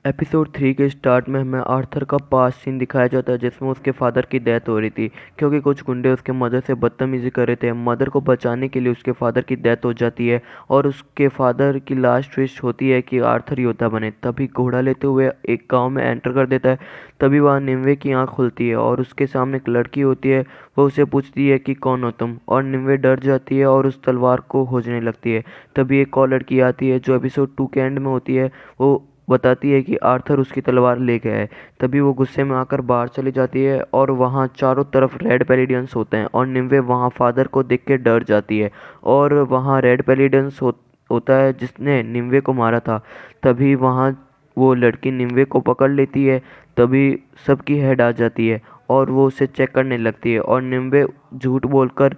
Episode 3 के start में हमें आर्थर का पास्ट सीन दिखाया जाता है जिसमें उसके फादर की डेथ हो रही थी क्योंकि कुछ गुंडे उसके मदर से बदतमीजी कर रहे थे। मदर को बचाने के लिए उसके फादर की डेथ हो जाती है और उसके फादर की लास्ट विश होती है कि आर्थर योद्धा बने। तभी घोड़ा लेते हुए एक गांव में एंटर कर देता है। तभी वहाँ निम्वे की आंख खुलती है और उसके सामने एक लड़की होती है। वो उसे पूछती है कि कौन हो तुम, और निम्वे डर जाती है और उस तलवार को खोजने लगती है। तभी एक और लड़की आती है जो एपिसोड 2 के एंड में होती है। वो बताती है कि आर्थर उसकी तलवार ले गया है। तभी वो गुस्से में आकर बाहर चली जाती है और वहाँ चारों तरफ रेड पेलिडियंस होते हैं और निम्वे वहाँ फादर को देख के डर जाती है और वहाँ रेड पेलिडियंस होता है जिसने निम्वे को मारा था। तभी वहाँ वो लड़की निम्वे को पकड़ लेती है। तभी सबकी हेड आ जाती है और वो उसे चेक करने लगती है और निम्वे झूठ बोलकर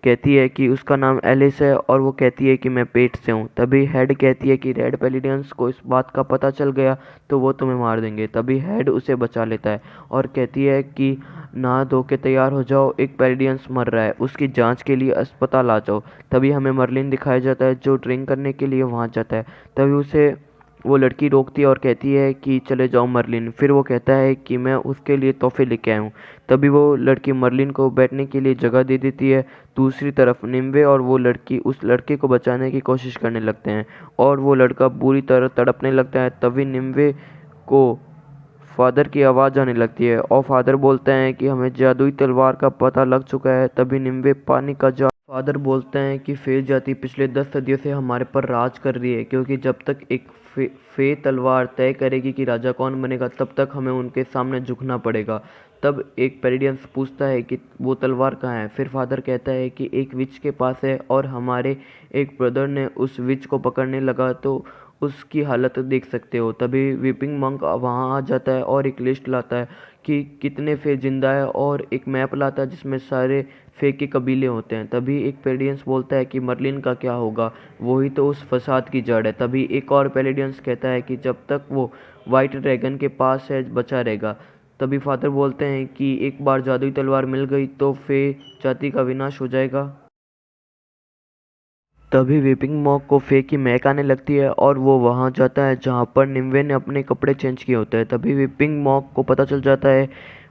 कहती है कि उसका नाम एलिस है और वो कहती है कि मैं पेट से हूँ। तभी हेड कहती है कि रेड पेलिडियंस को इस बात का पता चल गया तो वो तुम्हें मार देंगे। तभी हेड उसे बचा लेता है और कहती है कि नहा धो के तैयार हो जाओ, एक पेलिडियंस मर रहा है, उसकी जांच के लिए अस्पताल आ जाओ। तभी हमें मर्लिन दिखाया जाता है जो ड्रिंक करने के लिए वहाँ जाता है। तभी उसे वो लड़की रोकती है और कहती है कि चले जाओ मर्लिन। फिर वो कहता है कि मैं उसके लिए तोहफे लेके आया हूँ। तभी वो लड़की मर्लिन को बैठने के लिए जगह दे देती है। दूसरी तरफ निम्वे और वो लड़की उस लड़के को बचाने की कोशिश करने लगते हैं और वो लड़का बुरी तरह तड़पने लगता है। तभी निम्वे को फादर की आवाज़ आने लगती है और फादर बोलते हैं कि हमें जादुई तलवार का पता लग चुका है। तभी निम्वे पानी का जार फादर बोलते हैं कि फे जाति पिछले 10 सदियों से हमारे पर राज कर रही है क्योंकि जब तक एक फे तलवार तय करेगी कि राजा कौन बनेगा तब तक हमें उनके सामने झुकना पड़ेगा। तब एक पेरिडियंस पूछता है कि वो तलवार कहाँ है। फिर फादर कहता है कि एक विच के पास है और हमारे एक ब्रदर ने उस विच को पकड़ने लगा तो उसकी हालत देख सकते हो। तभी वीपिंग मंक वहाँ आ जाता है और एक लिस्ट लाता है कि कितने फे जिंदा है और एक मैप लाता है जिसमें सारे फे के कबीले होते हैं। तभी एक पेलिडियंस बोलता है कि मर्लिन का क्या होगा, वही तो उस फसाद की जड़ है। तभी एक और पेलिडियंस कहता है कि जब तक वो वाइट ड्रैगन के पास है बचा रहेगा। तभी फादर बोलते हैं कि एक बार जादुई तलवार मिल गई तो फे जाति का विनाश हो जाएगा। तभी वीपिंग मॉक को फे की महक आने लगती है और वो वहाँ जाता है जहाँ पर निम्वे ने अपने कपड़े चेंज किए होते हैं। तभी वीपिंग मॉक को पता चल जाता है।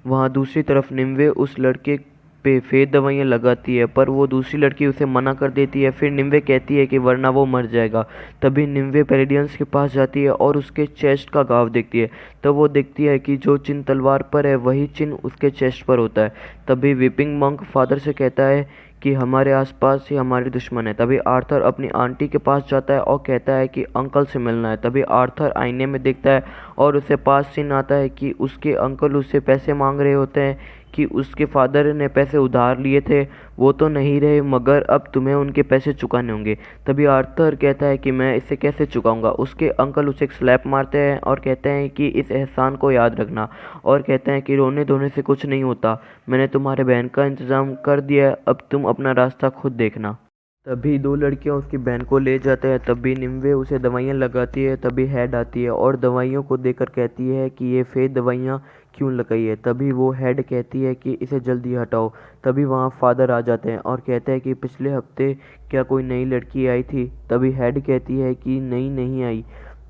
वहाँ दूसरी तरफ निम्वे उस लड़के पे फे दवाइयाँ लगाती है पर वो दूसरी लड़की उसे मना कर देती है। फिर निम्वे कहती है कि वरना वो मर जाएगा। तभी निम्वे पेरिडियंस के पास जाती है और उसके चेस्ट का घाव देखती है। तब वो देखती है कि जो चिन्ह तलवार पर है वही चिन्ह उसके चेस्ट पर होता है। तभी वीपिंग मंक फादर से कहता है कि हमारे आसपास ही हमारे दुश्मन है। तभी आर्थर अपनी आंटी के पास जाता है और कहता है कि अंकल से मिलना है। तभी आर्थर आईने में देखता है और उसे पास सीन आता है कि उसके अंकल उससे पैसे मांग रहे होते हैं कि उसके फादर ने पैसे उधार लिए थे, वो तो नहीं रहे मगर अब तुम्हें उनके पैसे चुकाने होंगे। तभी आर्थर कहता है कि मैं इसे कैसे चुकाऊंगा। उसके अंकल उसे एक स्लैप मारते हैं और कहते हैं कि इस एहसान को याद रखना और कहते हैं कि रोने धोने से कुछ नहीं होता, मैंने तुम्हारे बहन का इंतज़ाम कर दिया है, अब तुम अपना रास्ता खुद देखना। तभी दो लड़कियां उसकी बहन को ले जाते हैं। तभी निम्वे उसे दवाइयां लगाती है। तभी हेड आती है और दवाइयों को देखकर कहती है कि ये फे दवाइयां क्यों लगाई है। तभी वो हेड कहती है कि इसे जल्दी हटाओ। तभी वहाँ फादर आ जाते हैं और कहते हैं कि पिछले हफ्ते क्या कोई नई लड़की आई थी। तभी हेड कहती है कि नई नहीं आई,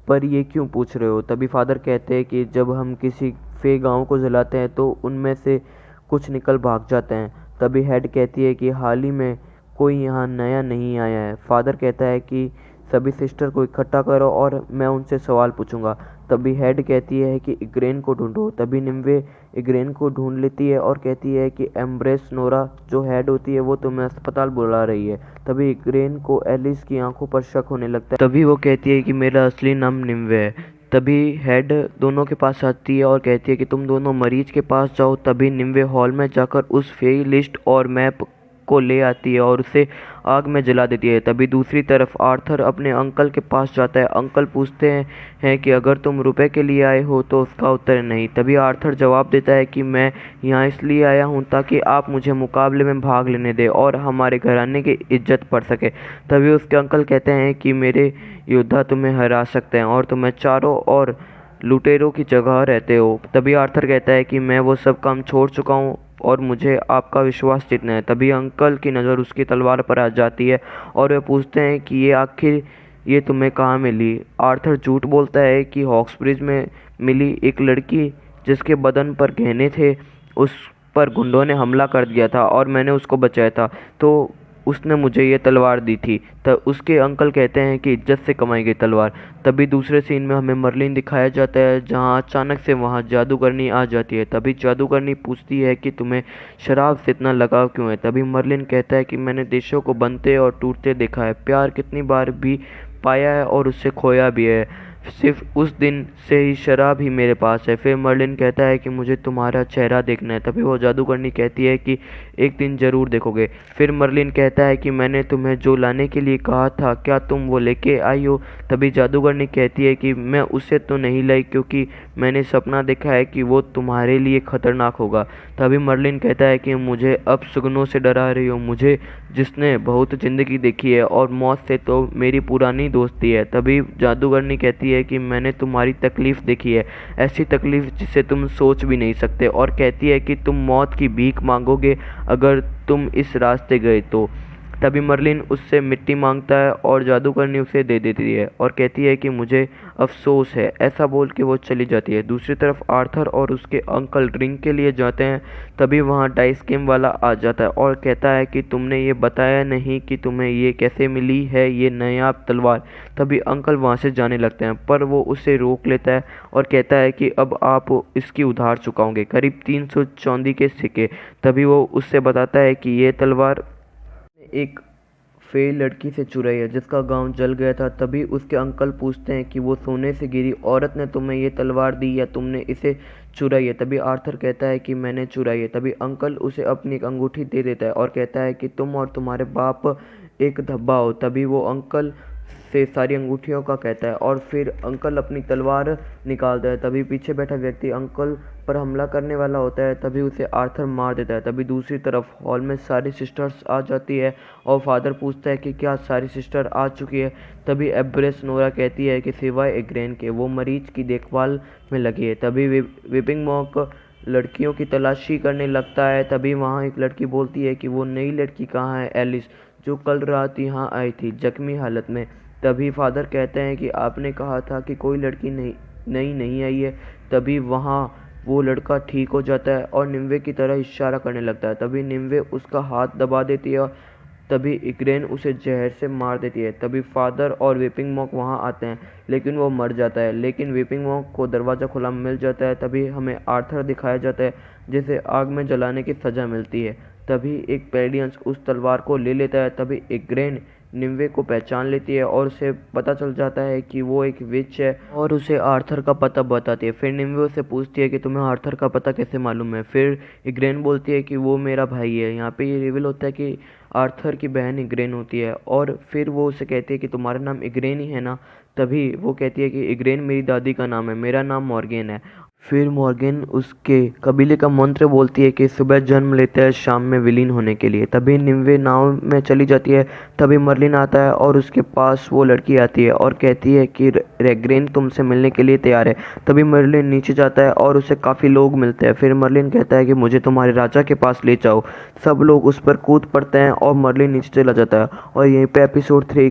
पर ये क्यों पूछ रहे हो। तभी फादर कहते हैं कि जब हम किसी फे गांव को जलाते हैं तो उनमें से कुछ निकल भाग जाते हैं। तभी हेड कहती है कि हाल ही में कोई यहाँ नया नहीं आया है। फादर कहता है कि सभी सिस्टर को इकट्ठा करो और मैं उनसे सवाल पूछूंगा। तभी हेड कहती है कि इग्रेन को ढूंढो। तभी निम्वे इग्रेन को ढूंढ लेती है और कहती है कि एम्ब्रेस नोरा जो हेड होती है वो तुम्हें अस्पताल बुला रही है। तभी इग्रेन को एलिस की आंखों पर शक होने लगता है। तभी वो कहती है कि मेरा असली नाम निम्वे है। तभी हेड दोनों के पास आती है और कहती है कि तुम दोनों मरीज के पास जाओ। तभी निम्वे हॉल में जाकर उस फेई लिस्ट और मैप को ले आती है और उसे आग में जला देती है। तभी दूसरी तरफ आर्थर अपने अंकल के पास जाता है। अंकल पूछते हैं कि अगर तुम रुपए के लिए आए हो तो उसका उत्तर है नहीं। तभी आर्थर जवाब देता है कि मैं यहाँ इसलिए आया हूँ ताकि आप मुझे मुकाबले में भाग लेने दें और हमारे घराने की इज्जत बढ़ सके। तभी उसके अंकल कहते हैं कि मेरे योद्धा तुम्हें हरा सकते हैं और तुम्हें चारों और लुटेरों की जगह रहते हो। तभी आर्थर कहता है कि मैं वो सब काम छोड़ चुका हूँ और मुझे आपका विश्वास जीतना है। तभी अंकल की नज़र उसकी तलवार पर आ जाती है और वे पूछते हैं कि ये आखिर ये तुम्हें कहाँ मिली? आर्थर झूठ बोलता है कि हॉक्सब्रिज में मिली एक लड़की जिसके बदन पर गहने थे, उस पर गुंडों ने हमला कर दिया था और मैंने उसको बचाया था, तो उसने मुझे ये तलवार दी थी। तब उसके अंकल कहते हैं कि इज्जत से कमाई गई तलवार। तभी दूसरे सीन में हमें मर्लिन दिखाया जाता है, जहाँ अचानक से वहाँ जादूगरनी आ जाती है। तभी जादूगरनी पूछती है कि तुम्हें शराब से इतना लगाव क्यों है? तभी मर्लिन कहता है कि मैंने देशों को बनते और टूटते देखा है, प्यार कितनी बार भी पाया है और उससे खोया भी है, सिर्फ उस दिन से ही शराब ही मेरे पास है। फिर मर्लिन कहता है कि मुझे तुम्हारा चेहरा देखना है। तभी वो जादूगरनी कहती है कि एक दिन ज़रूर देखोगे। फिर मर्लिन कहता है कि मैंने तुम्हें जो लाने के लिए कहा था, क्या तुम वो लेके आई हो? तभी जादूगरनी कहती है कि मैं उसे तो नहीं लाई, क्योंकि मैंने सपना देखा है कि वो तुम्हारे लिए खतरनाक होगा। तभी मर्लिन कहता है कि मुझे अब सुगनों से डरा रही हो, मुझे जिसने बहुत ज़िंदगी देखी है और मौत से तो मेरी पुरानी दोस्ती है। तभी जादूगरनी कहती है कि मैंने तुम्हारी तकलीफ़ देखी है, ऐसी तकलीफ़ जिसे तुम सोच भी नहीं सकते, और कहती है कि तुम मौत की भीख मांगोगे अगर तुम इस रास्ते गए तो। तभी मर्लिन उससे मिट्टी मांगता है और जादूगरनी उसे दे देती है और कहती है कि मुझे अफसोस है। ऐसा बोल के वो चली जाती है। दूसरी तरफ आर्थर और उसके अंकल ड्रिंक के लिए जाते हैं। तभी वहाँ डाइस गेम वाला आ जाता है और कहता है कि तुमने ये बताया नहीं कि तुम्हें ये कैसे मिली है, ये नायाब तलवार। तभी अंकल वहाँ से जाने लगते हैं, पर वो उसे रोक लेता है और कहता है कि अब आप इसकी उधार चुकाओगे, करीब 300 चांदी के सिक्के। तभी वो उससे बताता है कि ये तलवार एक फेल लड़की से चुराई है जिसका गांव जल गया था। तभी उसके अंकल पूछते हैं कि वो सोने से गिरी औरत ने तुम्हें ये तलवार दी या तुमने इसे चुराई है? तभी आर्थर कहता है कि मैंने चुराई है। तभी अंकल उसे अपनी एक अंगूठी दे देता है और कहता है कि तुम और तुम्हारे बाप एक धब्बा हो। तभी वो अंकल से सारी अंगूठियों का कहता है और फिर अंकल अपनी तलवार निकालता है। तभी पीछे बैठा व्यक्ति अंकल पर हमला करने वाला होता है, तभी उसे आर्थर मार देता है। तभी दूसरी तरफ हॉल में सारी सिस्टर्स आ जाती है और फादर पूछता है कि क्या सारी सिस्टर आ चुकी है? तभी एब्रेस नोरा कहती है कि सिवाय एग्रेन के वो मरीज की देखभाल में लगी है। तभी विपिंग मॉक लड़कियों की तलाशी करने लगता है। तभी वहाँ एक लड़की बोलती है कि वो नई लड़की कहाँ है, एलिस, जो कल रात यहाँ आई थी जख्मी हालत में। तभी फादर कहते हैं कि आपने कहा था कि कोई लड़की नहीं आई है। तभी वहाँ वो लड़का ठीक हो जाता है और निम्वे की तरह इशारा करने लगता है। तभी निम्वे उसका हाथ दबा देती है। तभी इग्रेन उसे जहर से मार देती है। तभी फादर और वेपिंग मॉक वहाँ आते हैं, लेकिन वो मर जाता है। लेकिन वेपिंग मॉक को दरवाज़ा खुला मिल जाता है। तभी हमें आर्थर दिखाया जाता है जिसे आग में जलाने की सज़ा मिलती है। तभी एक पेडियंस उस तलवार को ले लेता है। तभी इग्रेन निम्वे को पहचान लेती है और उसे पता चल जाता है कि वो एक विच है और उसे आर्थर का पता बताती है। फिर निम्वे उसे पूछती है कि तुम्हें आर्थर का पता कैसे मालूम है? फिर इग्रेन बोलती है कि वो मेरा भाई है। यहाँ पे ये रिवील होता है कि आर्थर की बहन इग्रेन होती है और फिर वो उसे कहती है कि तुम्हारा नाम इग्रेन ही है ना? तभी वो कहती है कि इग्रेन मेरी दादी का नाम है, मेरा नाम मॉर्गेन है। फिर मॉर्गेन उसके कबीले का मंत्र बोलती है कि सुबह जन्म लेता है शाम में विलीन होने के लिए। तभी निम्वे नाव में चली जाती है। तभी मर्लिन आता है और उसके पास वो लड़की आती है और कहती है कि रेग्रेन तुमसे मिलने के लिए तैयार है। तभी मर्लिन नीचे जाता है और उसे काफ़ी लोग मिलते हैं। फिर मर्लिन कहता है कि मुझे तुम्हारे राजा के पास ले जाओ। सब लोग उस पर कूद पड़ते हैं और मर्लिन नीचे चला जाता है और यहीं पे एपिसोड 3